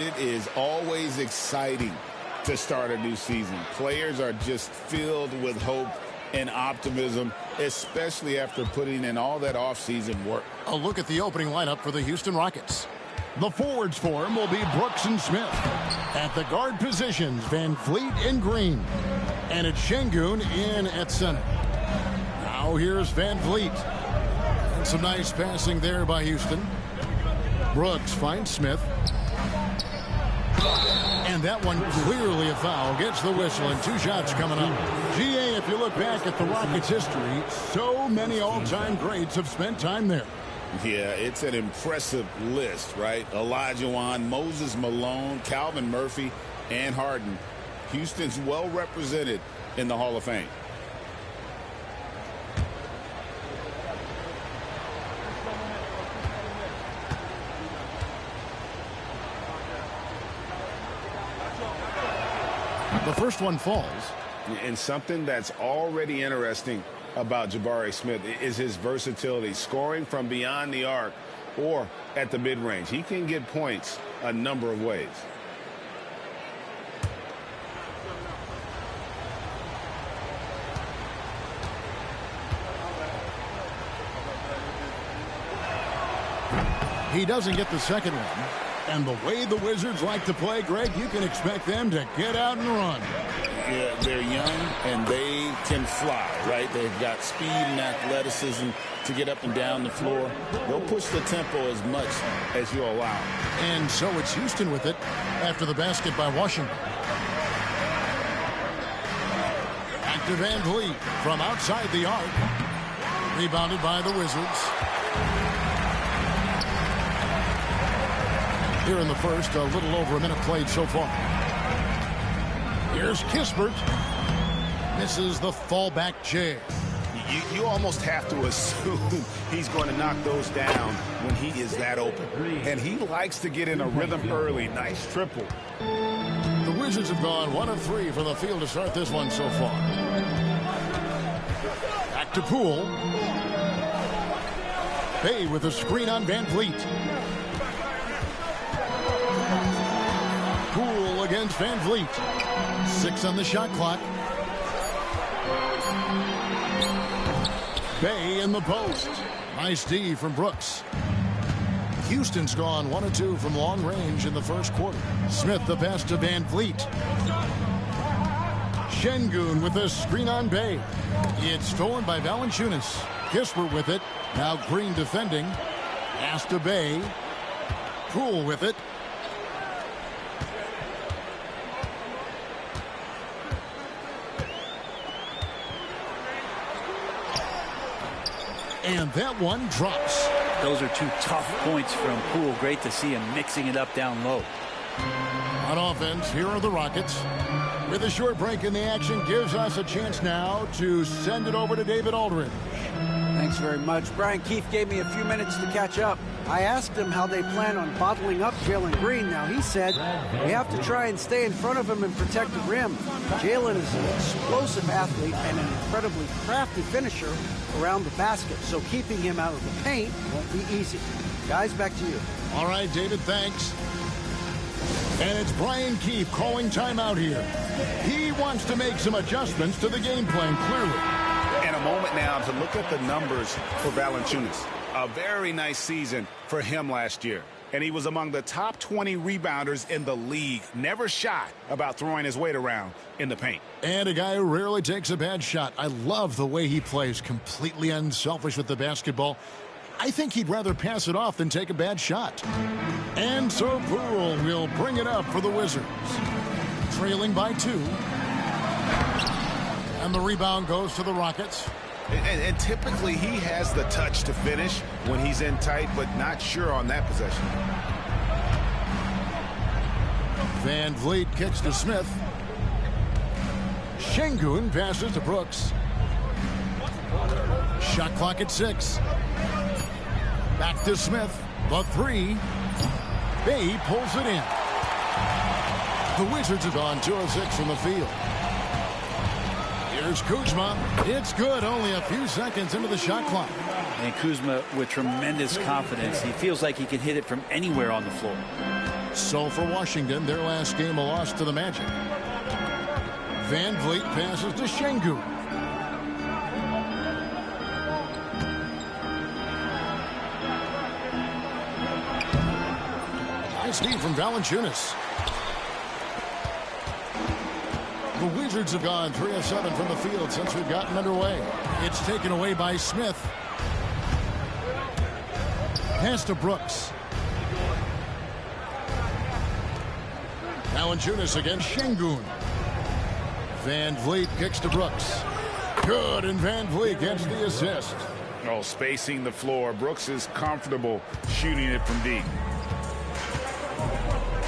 It is always exciting to start a new season. Players are just filled with hope and optimism, especially after putting in all that offseason work. A look at the opening lineup for the Houston Rockets. The forwards for him will be Brooks and Smith. At the guard positions, Van Vliet and Green. And it's Şengün in at center. Now here's Van Vliet. And some nice passing there by Houston. Brooks finds Smith. And that one clearly a foul. Gets the whistle and 2 shots coming up. GA, if you look back at the Rockets' history, so many all-time greats have spent time there. Yeah, it's an impressive list, right? Olajuwon, Moses Malone, Calvin Murphy, and Harden. Houston's well represented in the Hall of Fame. The first one falls. And something that's already interesting about Jabari Smith is his versatility, scoring from beyond the arc or at the mid-range. He can get points a number of ways. He doesn't get the second one. And the way the Wizards like to play, Greg, you can expect them to get out and run. Yeah, they're young and they can fly, right? They've got speed and athleticism to get up and down the floor. They'll push the tempo as much as you allow. And so it's Houston with it after the basket by Washington. Back to Van Vliet from outside the arc. Rebounded by the Wizards. Here in the first, a little over a minute played so far. Here's Kispert. Misses the fallback jab. You almost have to assume he's going to knock those down when he is that open. And he likes to get in a rhythm early. Nice triple. The Wizards have gone 1 of 3 from the field to start this one so far. Back to Poole. Bey with a screen on Van Vliet. Poole against Van Vliet. 6 on the shot clock. Bey in the post. Nice D from Brooks. Houston's gone 1 of 2 from long range in the first quarter. Smith the pass to Van Vliet. Şengün with a screen on Bey. It's stolen by Valanciunas. Kispert with it. Now Green defending. Pass to Bey. Poole with it. And that one drops. Those are 2 tough points from Poole. Great to see him mixing it up down low. On offense, here are the Rockets. With a short break in the action, gives us a chance now to send it over to David Aldridge. Thanks very much. Brian Keefe gave me a few minutes to catch up. I asked him how they plan on bottling up Jalen Green. Now, he said we have to try and stay in front of him and protect the rim. Jalen is an explosive athlete and an incredibly crafty finisher around the basket, so keeping him out of the paint won't be easy. Guys, back to you. All right, David, thanks. And it's Brian Keefe calling timeout here. He wants to make some adjustments to the game plan, clearly. And a moment now to look at the numbers for Valanciunas. A very nice season for him last year. And he was among the top 20 rebounders in the league. Never shy about throwing his weight around in the paint. And a guy who rarely takes a bad shot. I love the way he plays. Completely unselfish with the basketball. I think he'd rather pass it off than take a bad shot. And so Poole will bring it up for the Wizards. Trailing by 2. And the rebound goes to the Rockets. And typically he has the touch to finish when he's in tight, but not sure on that possession. Van Vliet kicks to Smith. Şengün passes to Brooks. Shot clock at 6. Back to Smith. The 3. Bey pulls it in. The Wizards have gone 2 of 6 from the field. Here's Kuzma. It's good. Only a few seconds into the shot clock. And Kuzma with tremendous confidence. He feels like he can hit it from anywhere on the floor. So for Washington, their last game a loss to the Magic. Van Vliet passes to Şengün. Nice feed from Valanciunas. The Wizards have gone 3 of 7 from the field since we've gotten underway. It's taken away by Smith. Pass to Brooks. Valanciunas against Şengün. Van Vliet kicks to Brooks. Good, and Van Vliet gets the assist. Oh, spacing the floor. Brooks is comfortable shooting it from deep.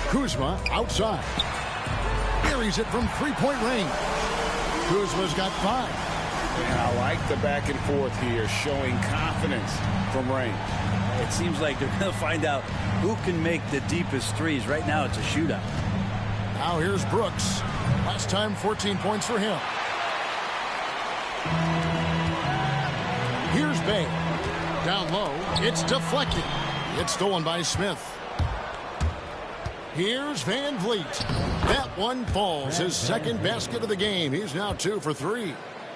Kuzma outside. Buries it from three-point range. Kuzma's got 5. And I like the back and forth here, showing confidence from range. It seems like they're going to find out who can make the deepest threes. Right now, it's a shootout. Now here's Brooks. Last time, 14 points for him. Here's Bay. Down low. It's deflected. It's stolen by Smith. Here's Van Vliet. That one falls. His second basket of the game. He's now 2 for 3.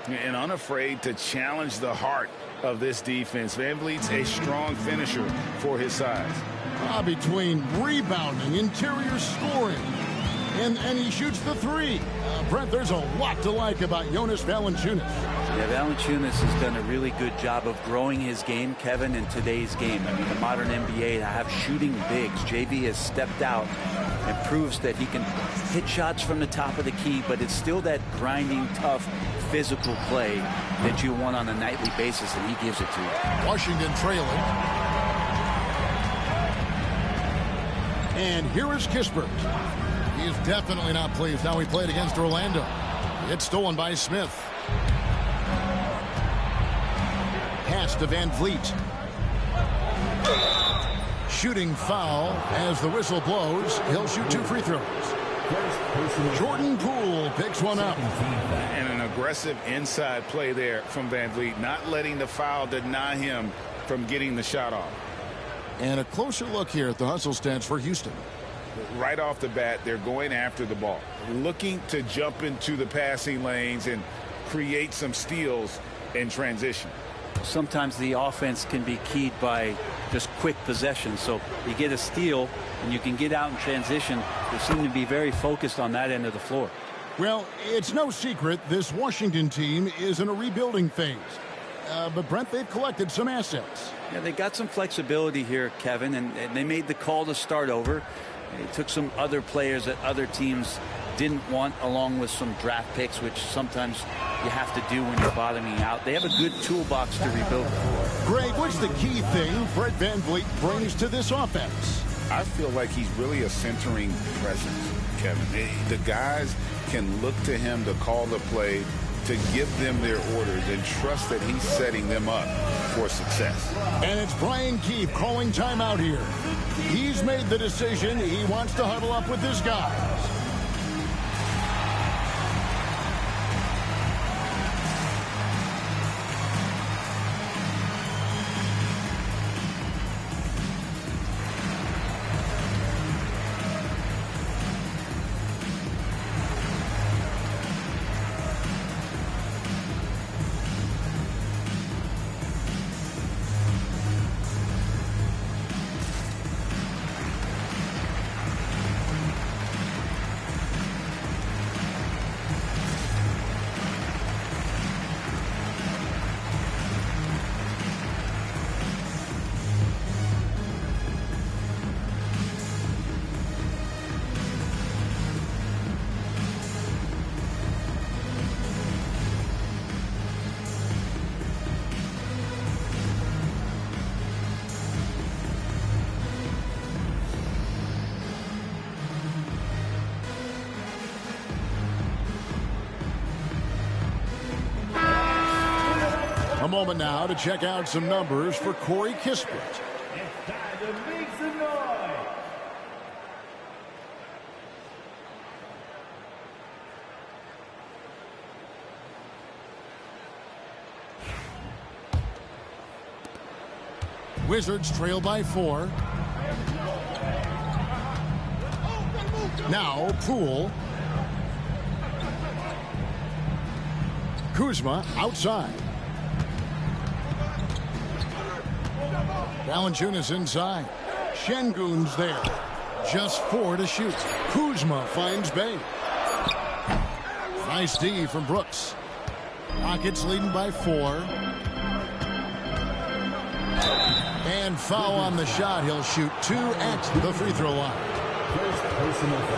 And unafraid to challenge the heart of this defense. Van Vliet's a strong finisher for his size. Between rebounding, interior scoring, and he shoots the 3. Brent, there's a lot to like about Jonas Valanciunas. Yeah, Valanciunas has done a really good job of growing his game, Kevin, in today's game. I mean, the modern NBA to have shooting bigs. JV has stepped out and proves that he can hit shots from the top of the key, but it's still that grinding, tough, physical play that you want on a nightly basis, and he gives it to you. Washington trailing. And here is Kispert. He is definitely not pleased how he played against Orlando. It's stolen by Smith. Pass to Van Vliet. Shooting foul as the whistle blows. He'll shoot 2 free throws. Jordan Poole picks one up. And an aggressive inside play there from Van Vliet, not letting the foul deny him from getting the shot off. And a closer look here at the hustle stats for Houston. Right off the bat, they're going after the ball, looking to jump into the passing lanes and create some steals in transition. Sometimes the offense can be keyed by just quick possession. So you get a steal and you can get out in transition. They seem to be very focused on that end of the floor. Well, it's no secret this Washington team is in a rebuilding phase. But, Brent, they've collected some assets. Yeah, they got some flexibility here, Kevin, and they made the call to start over. They took some other players that other teams didn't want, along with some draft picks, which sometimes you have to do when you're bottoming out. They have a good toolbox to rebuild. Greg, what's the key thing Fred VanVleet brings to this offense? I feel like he's really a centering presence, Kevin. The guys can look to him to call the play, to give them their orders, and trust that he's setting them up for success. And it's Brian Keefe calling timeout here. He's made the decision. He wants to huddle up with his guys. A moment now to check out some numbers for Corey Kispert. It's time to make some noise. Wizards trail by 4. Now Poole. Kuzma outside. Valanciunas inside. Şengün's there. Just 4 to shoot. Kuzma finds Bay. Nice D from Brooks. Rockets leading by 4. And foul on the shot. He'll shoot 2 at the free throw line.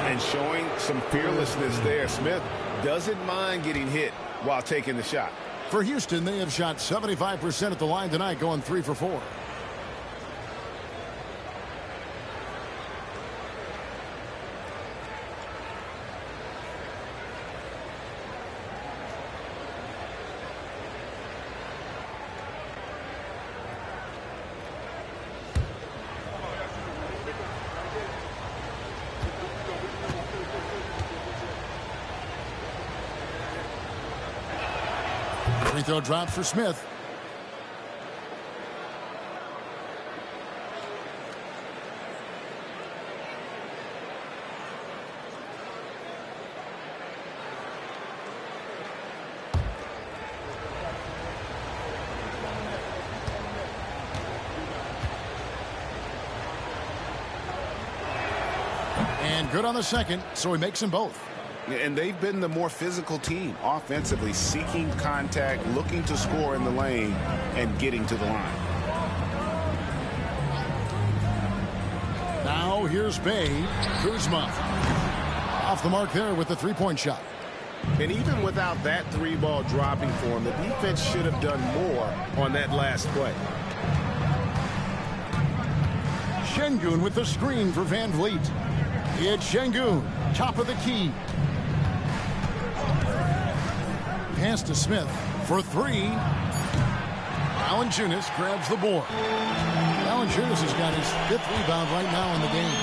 And showing some fearlessness there. Smith doesn't mind getting hit while taking the shot. For Houston, they have shot 75% at the line tonight, going 3 for 4. Free throw drop for Smith. And good on the second, so he makes them both. And they've been the more physical team offensively, seeking contact, looking to score in the lane, and getting to the line. Now here's Bay. Kuzma off the mark there with the three-point shot. And even without that 3-ball dropping for him, the defense should have done more on that last play. Şengün with the screen for Van Vliet. It's Şengün, top of the key. Pass to Smith for 3. Valanciunas grabs the board. Valanciunas has got his 5th rebound right now in the game.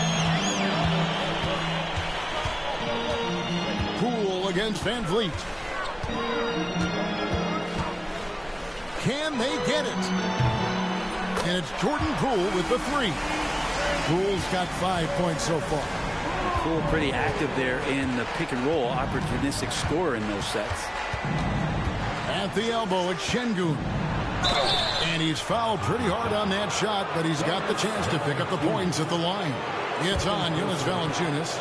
Poole against Van Vliet. Can they get it? And it's Jordan Poole with the 3. Poole's got 5 points so far. Poole pretty active there in the pick and roll, opportunistic scorer in those sets. At the elbow, it's Şengün. And he's fouled pretty hard on that shot, but he's got the chance to pick up the points at the line. It's on Jonas Valanciunas.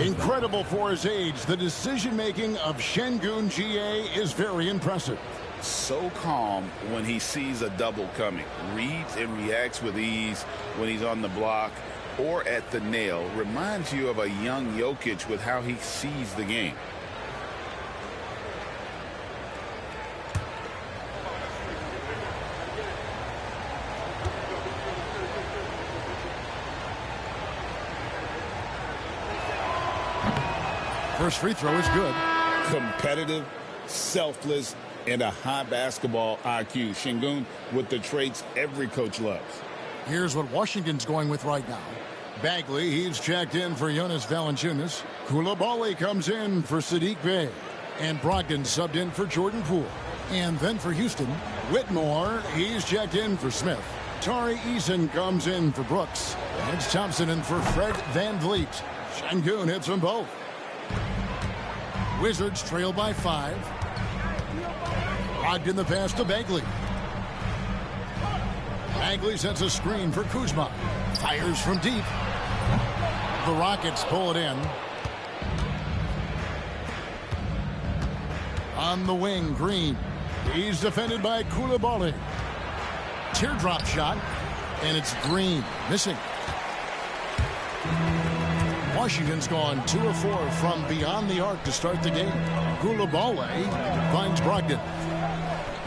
Incredible for his age. The decision-making of Şengün GA is very impressive. So calm when he sees a double coming. Reads and reacts with ease when he's on the block or at the nail. Reminds you of a young Jokic with how he sees the game. First free throw is good. Competitive, selfless, and a high basketball IQ. Şengün with the traits every coach loves. Here's what Washington's going with right now. Bagley, he's checked in for Jonas Valanciunas. Coulibaly comes in for Saddiq Bey. And Brogdon subbed in for Jordan Poole. And then for Houston, Whitmore, he's checked in for Smith. Tari Eason comes in for Brooks. And it's Thompson in for Fred Van Vliet. Şengün hits them both. Wizards trail by 5. Brogdon the pass to Bagley. Bagley sets a screen for Kuzma. Fires from deep. The Rockets pull it in. On the wing, Green. He's defended by Coulibaly. Teardrop shot, and it's Green missing. Washington's gone 2 of 4 from beyond the arc to start the game. Coulibaly finds Brogdon.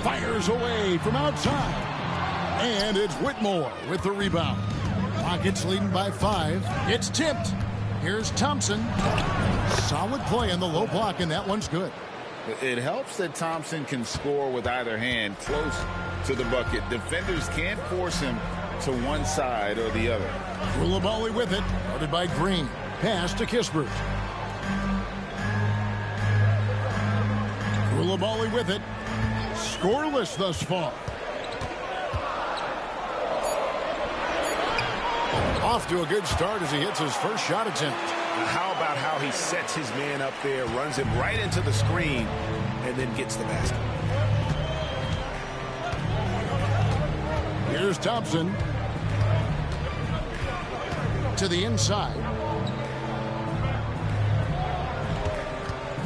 Fires away from outside. And it's Whitmore with the rebound. Rockets leading by 5. It's tipped. Here's Thompson. Solid play on the low block, and that one's good. It helps that Thompson can score with either hand close to the bucket. Defenders can't force him to one side or the other. Coulibaly with it. Guarded by Green. Pass to Kispert. Coulibaly with it. Scoreless thus far. Off to a good start as he hits his first shot attempt. Now, how about how he sets his man up there, runs him right into the screen, and then gets the basket. Here's Thompson. To the inside.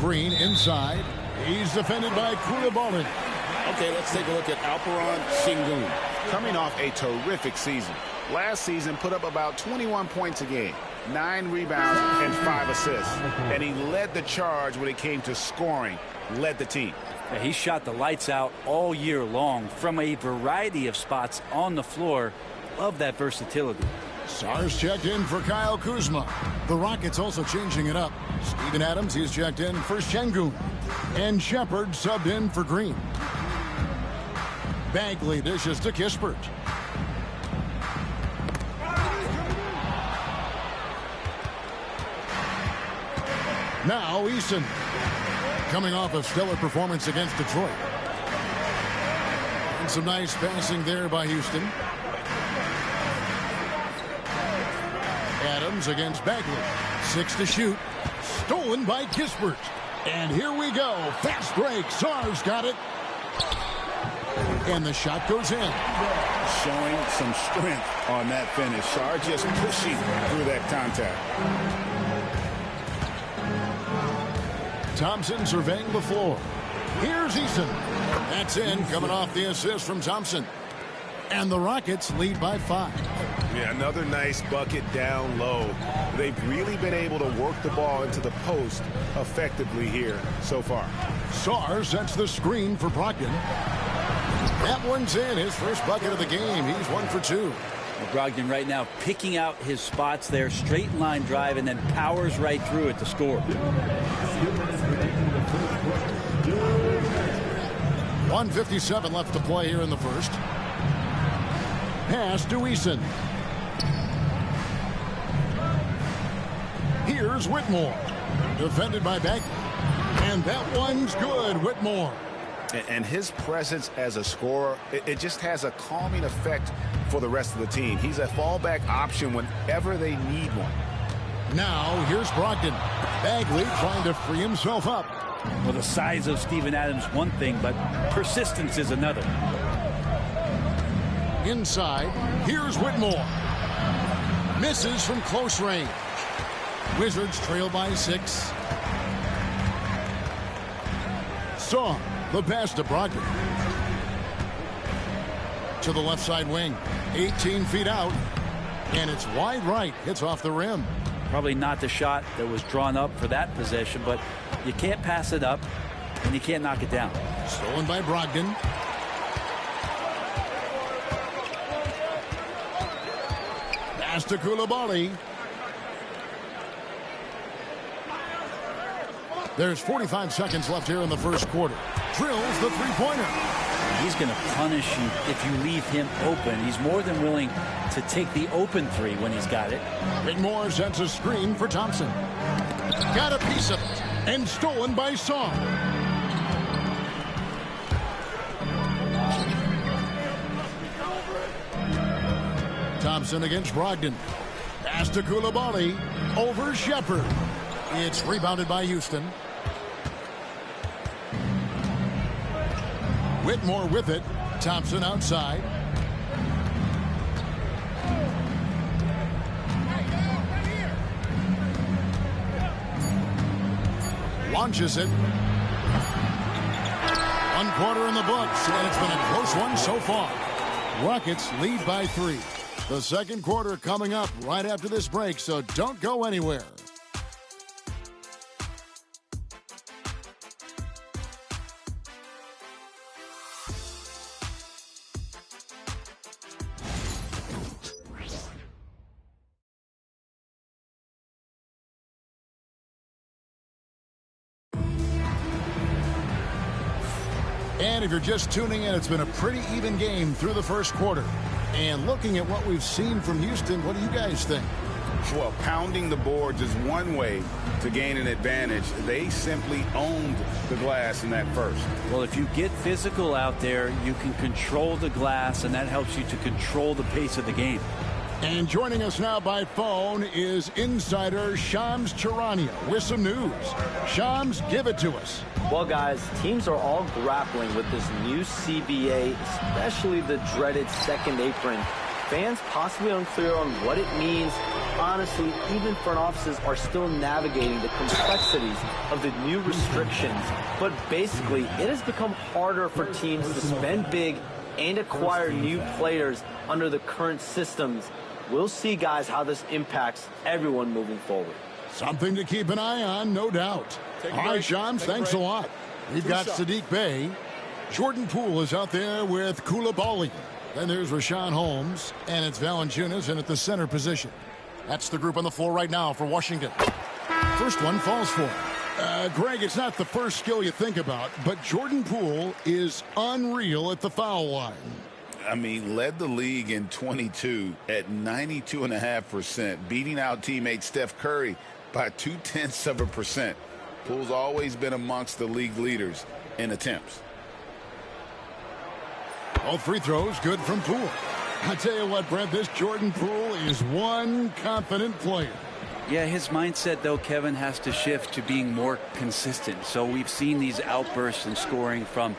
Green inside. He's defended by Koulibaly. Okay, let's take a look at Alperen Sengun. Coming off a terrific season. Last season put up about 21 points a game, 9 rebounds, and 5 assists. And he led the charge when it came to scoring, led the team. Yeah, he shot the lights out all year long from a variety of spots on the floor. Love that versatility. Sars checked in for Kyle Kuzma. The Rockets also changing it up. Steven Adams, he's checked in for Sengun. And Shepard subbed in for Green. Bagley dishes to Kispert. Now Eason, coming off a stellar performance against Detroit. And some nice passing there by Houston. Adams against Bagley. 6 to shoot. Stolen by Kispert. And here we go. Fast break. Sars got it. And the shot goes in. Showing some strength on that finish. Sars just pushing through that contact. Thompson surveying the floor. Here's Eason. That's in, coming off the assist from Thompson. And the Rockets lead by 5. Yeah, another nice bucket down low. They've really been able to work the ball into the post effectively here so far. Sars sets the screen for Brogdon. That one's in, his first bucket of the game. He's 1 for 2. Brogdon right now picking out his spots there, straight line drive, and then powers right through it to score. 1:57 left to play here in the first. Pass to Eason. Here's Whitmore. Defended by Bagley. And that one's good, Whitmore. And his presence as a scorer, it just has a calming effect for the rest of the team. He's a fallback option whenever they need one. Now, here's Brogdon. Bagley trying to free himself up. Well, the size of Steven Adams, one thing, but persistence is another. Inside, here's Whitmore. Misses from close range. Wizards trail by 6. Saw the pass to Brogdon. To the left side wing. 18 feet out. And it's wide right. Hits off the rim. Probably not the shot that was drawn up for that possession, but you can't pass it up, and you can't knock it down. Stolen by Brogdon. Pass to Koulibaly. There's 45 seconds left here in the first quarter. Drills the three-pointer. He's going to punish you if you leave him open. He's more than willing to take the open three when he's got it. Whitmore sets a screen for Thompson. Got a piece of it. And stolen by Song. Thompson against Brogdon. Pass to Koulibaly. Over Shepard. It's rebounded by Houston. Whitmore with it. Thompson outside. Launches it. 1 quarter in the books, and it's been a close one so far. Rockets lead by 3. The second quarter coming up right after this break, so don't go anywhere. And if you're just tuning in, it's been a pretty even game through the first quarter. And looking at what we've seen from Houston, what do you guys think? Well, pounding the boards is one way to gain an advantage. They simply owned the glass in that first. Well, if you get physical out there, you can control the glass, and that helps you to control the pace of the game. And joining us now by phone is insider Shams Charania with some news. Shams, give it to us. Well, guys, teams are all grappling with this new CBA, especially the dreaded second apron. Fans possibly unclear on what it means. Honestly, even front offices are still navigating the complexities of the new restrictions. But basically, it has become harder for teams to spend big and acquire new players under the current systems. We'll see, guys, how this impacts everyone moving forward. Something to keep an eye on, no doubt. All right, Shams, thanks a lot. We've got Sadiq Bey. Jordan Poole is out there with Koulibaly. Then there's Rashawn Holmes, and it's Valanciunas in at the center position. That's the group on the floor right now for Washington. First one falls for him. Greg, it's not the first skill you think about, but Jordan Poole is unreal at the foul line. I mean, led the league in 22 at 92.5%, beating out teammate Steph Curry by 0.2%. Poole's always been amongst the league leaders in attempts. All free throws good from Poole. I tell you what, Brent, this Jordan Poole is one confident player. Yeah, his mindset, though, Kevin, has to shift to being more consistent. So we've seen these outbursts in scoring from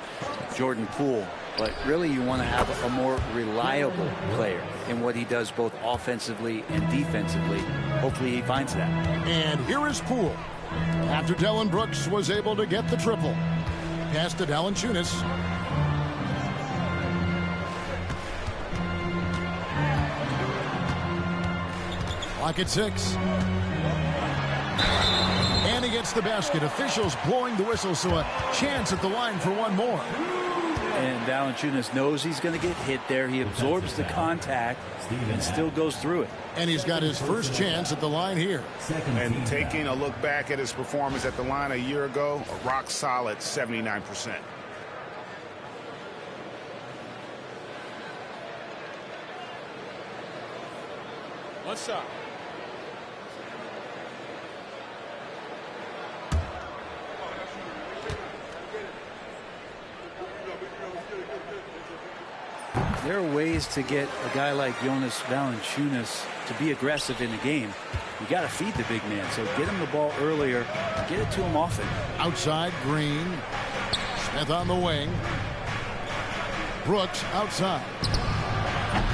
Jordan Poole. But really, you want to have a more reliable player in what he does both offensively and defensively. Hopefully he finds that. And here is Poole. After Dillon Brooks was able to get the triple. Pass to Valanciunas. Clock at 6. And he gets the basket. Officials blowing the whistle, so a chance at the line for one more. And Valanciunas knows he's going to get hit there. He absorbs the contact and still goes through it. And he's got his first chance at the line here. And taking a look back at his performance at the line a year ago, a rock solid 79%. What's up? There are ways to get a guy like Jonas Valanciunas to be aggressive in the game. You got to feed the big man, so get him the ball earlier, get it to him often. Outside, Green. Smith on the wing. Brooks outside.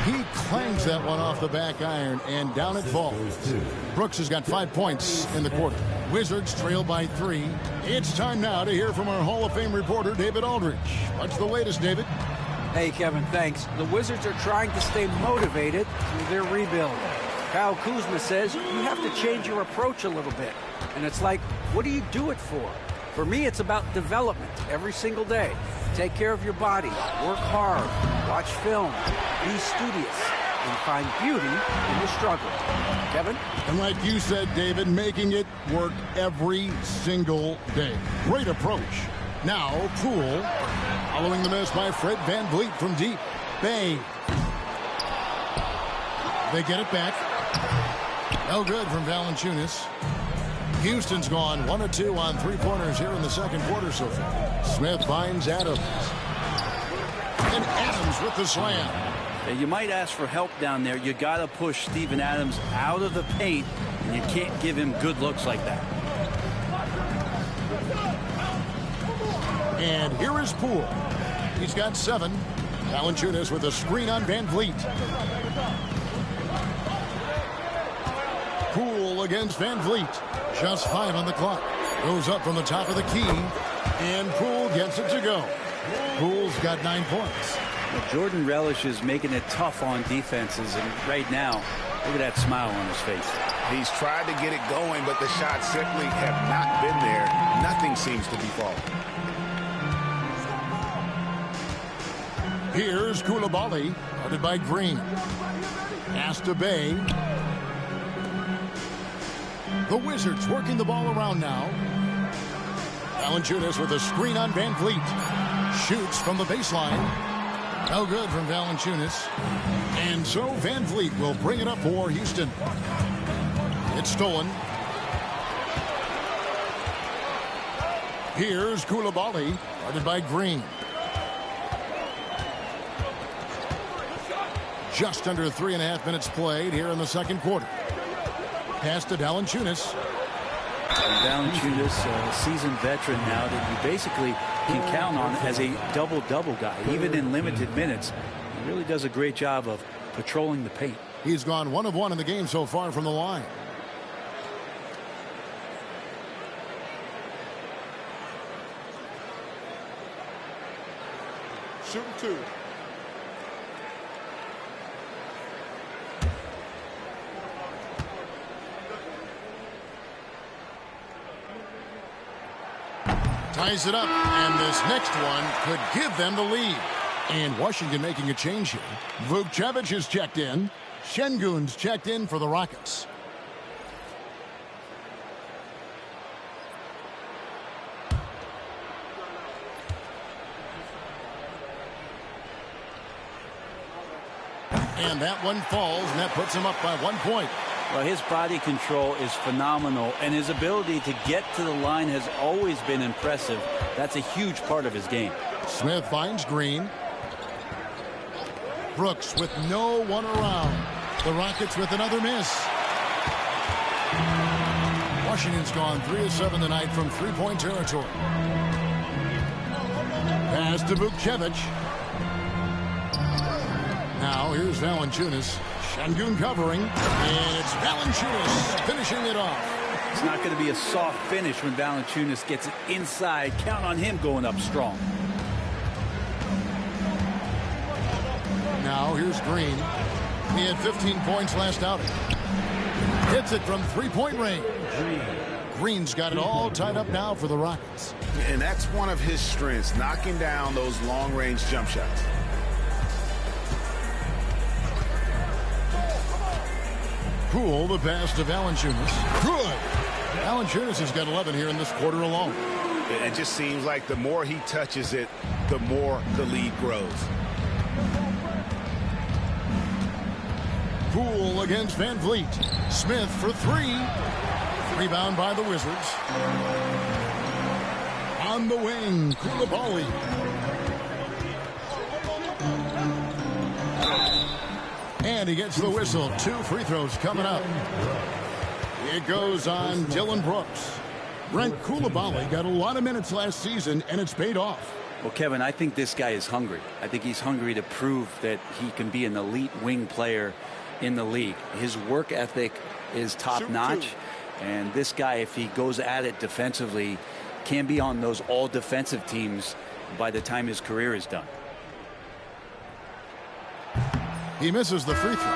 He clangs that one off the back iron, and down it falls. Brooks has got 5 points in the quarter. Wizards trail by 3. It's time now to hear from our Hall of Fame reporter, David Aldridge. What's the latest, David? Hey, Kevin, thanks. The Wizards are trying to stay motivated through their rebuild. Kyle Kuzma says you have to change your approach a little bit. And it's like, what do you do it for? For me, it's about development every single day. Take care of your body, work hard, watch film, be studious, and find beauty in the struggle. Kevin? And like you said, David, making it work every single day. Great approach. Now, Poole, following the miss by Fred VanVleet from deep. Bey. They get it back. No good from Valanciunas. Houston's gone 1 of 2 on three-pointers here in the second quarter so far. Smith finds Adams. And Adams with the slam. You might ask for help down there. You got to push Steven Adams out of the paint, and you can't give him good looks like that. And here is Poole. He's got 7. Valanciunas with a screen on VanVleet. Poole against VanVleet. Just 5 on the clock. Goes up from the top of the key. And Poole gets it to go. Poole's got 9 points. Well, Jordan relishes making it tough on defenses. And right now, look at that smile on his face. He's tried to get it going, but the shots simply have not been there. Nothing seems to be falling. Here's Koulibaly, guarded by Green. Pass to Bey. The Wizards working the ball around now. Valanciunas with a screen on VanVleet. Shoots from the baseline. No good from Valanciunas. And so VanVleet will bring it up for Houston. It's stolen. Here's Just under 3.5 minutes played here in the second quarter. Pass to Valanciunas. Valanciunas, a seasoned veteran now that you basically can count on as a double-double guy. Even in limited minutes, he really does a great job of patrolling the paint. He's gone 1 of 1 in the game so far from the line. Shooting 2. Ties it up, and this next one could give them the lead. And Washington making a change here. Vukcevic is checked in. Şengün's checked in for the Rockets. And that one falls, and that puts him up by 1 point. Well, his body control is phenomenal, and his ability to get to the line has always been impressive. That's a huge part of his game. Smith finds Green. Brooks with no one around. The Rockets with another miss. Washington's gone 3 of 7 tonight from three-point territory. Pass to Vukcevic. Now here's Valanciunas. Şengün covering, and it's Valanciunas finishing it off. It's not going to be a soft finish when Valanciunas gets it inside. Count on him going up strong. Now here's Green. He had 15 points last outing. Hits it from three-point range. Green's got it all tied up now for the Rockets. And that's one of his strengths, knocking down those long-range jump shots. Poole, the pass to Valanciunas. Good. Valanciunas has got 11 here in this quarter alone. It just seems like the more he touches it, the more the lead grows. Poole against Van Vliet. Smith for 3. Rebound by the Wizards. On the wing, Coulibaly. And he gets the whistle. 2 free throws coming up. It goes on Dylan Brooks. Brent Coulibaly got a lot of minutes last season, and it's paid off. Well, Kevin, I think this guy is hungry. I think he's hungry to prove that he can be an elite wing player in the league. His work ethic is top-notch, and this guy, if he goes at it defensively, can be on those all-defensive teams by the time his career is done. He misses the free throw.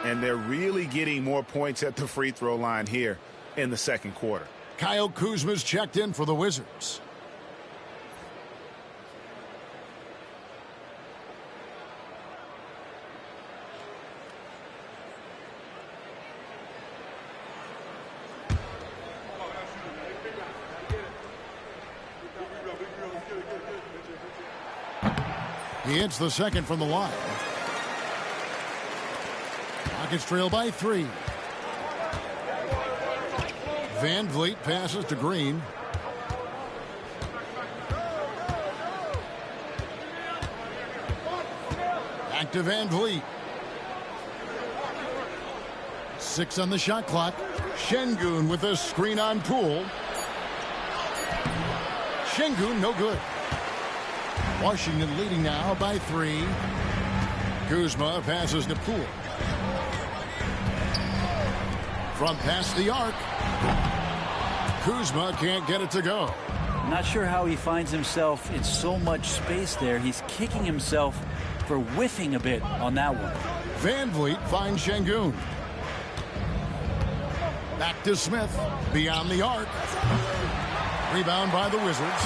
And they're really getting more points at the free throw line here in the second quarter. Kyle Kuzma's checked in for the Wizards. He hits the second from the line. Rockets trail by 3. Van Vliet passes to Green. Back to Van Vliet. 6 on the shot clock. Şengün with a screen on Poole. Şengün no good. Washington leading now by 3. Kuzma passes to Poole. From past the arc. Kuzma can't get it to go. Not sure how he finds himself in so much space there. He's kicking himself for whiffing a bit on that one. Van Vliet finds Şengün. Back to Smith. Beyond the arc. Rebound by the Wizards.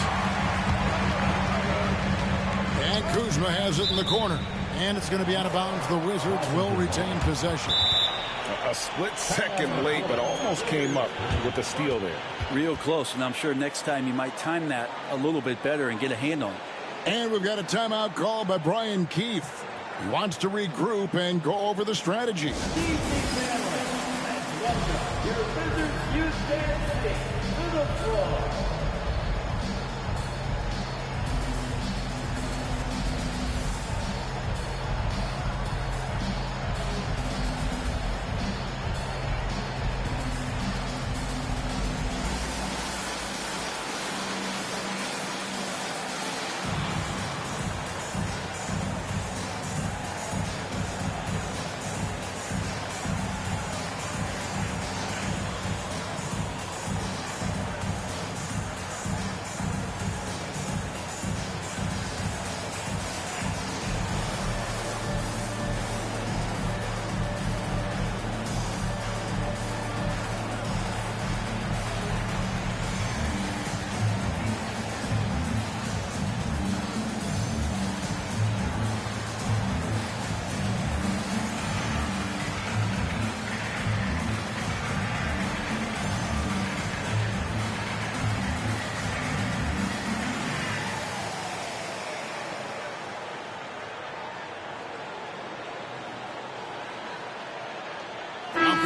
And Kuzma has it in the corner. And it's going to be out of bounds. The Wizards will retain possession. A split second late, but almost came up with the steal there. Real close, and I'm sure next time you might time that a little bit better and get a hand on it. And we've got a timeout call by Brian Keefe. He wants to regroup and go over the strategy. Your Wizards use their stick to the floor.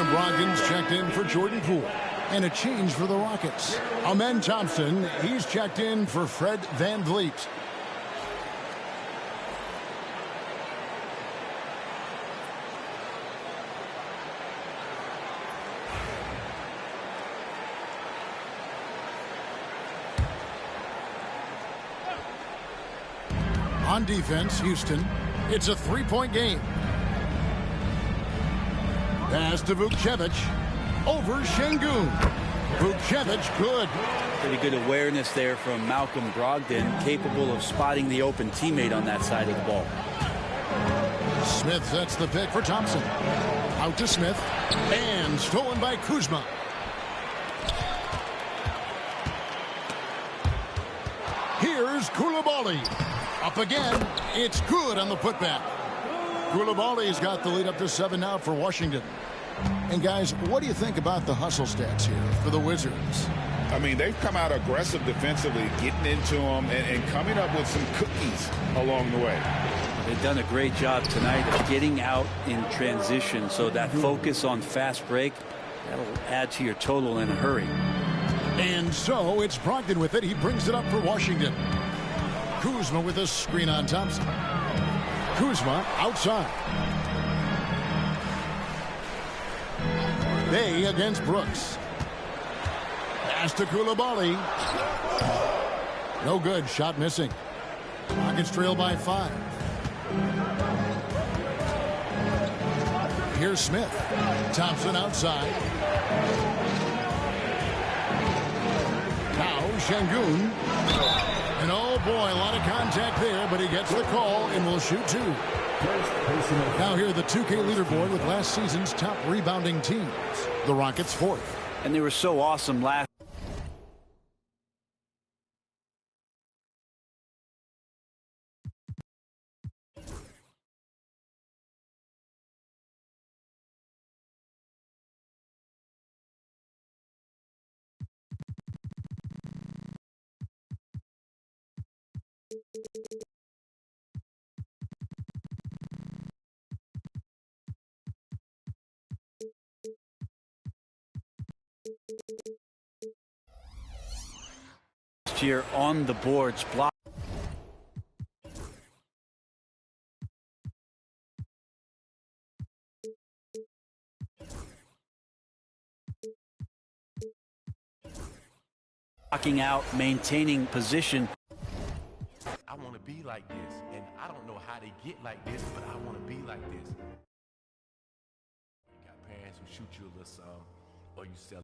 Malcolm Brogdon's checked in for Jordan Poole. And a change for the Rockets. Amen Thompson, he's checked in for Fred VanVleet. On defense, Houston, it's a three-point game. Pass to Vukcevic. Over Şengün. Vukcevic, good. Pretty good awareness there from Malcolm Brogdon, capable of spotting the open teammate on that side of the ball. Smith sets the pick for Thompson. Out to Smith. And stolen by Kuzma. Here's Coulibaly. Up again. It's good on the putback. Koulibaly's got the lead up to 7 now for Washington. And guys, what do you think about the hustle stats here for the Wizards? I mean, they've come out aggressive defensively, getting into them and coming up with some cookies along the way. They've done a great job tonight of getting out in transition, so that focus on fast break, that'll add to your total in a hurry. And so it's Brogdon with it. He brings it up for Washington. Kuzma with a screen on Thompson. Kuzma outside. Bay against Brooks. Pass to Coulibaly. No good. Shot missing. Rockets trail by 5. Here's Smith. Thompson outside. Now Şengün. And oh boy, a lot of contact there, but he gets the call and will shoot 2. Now here the 2K leaderboard with last season's top rebounding teams. The Rockets 4th. And they were so awesome last. Year on the boards, block. Blocking out, maintaining position. I want to be like this, and I don't know how they get like this, but I want to be like this. You got parents who shoot you a little something, or you sell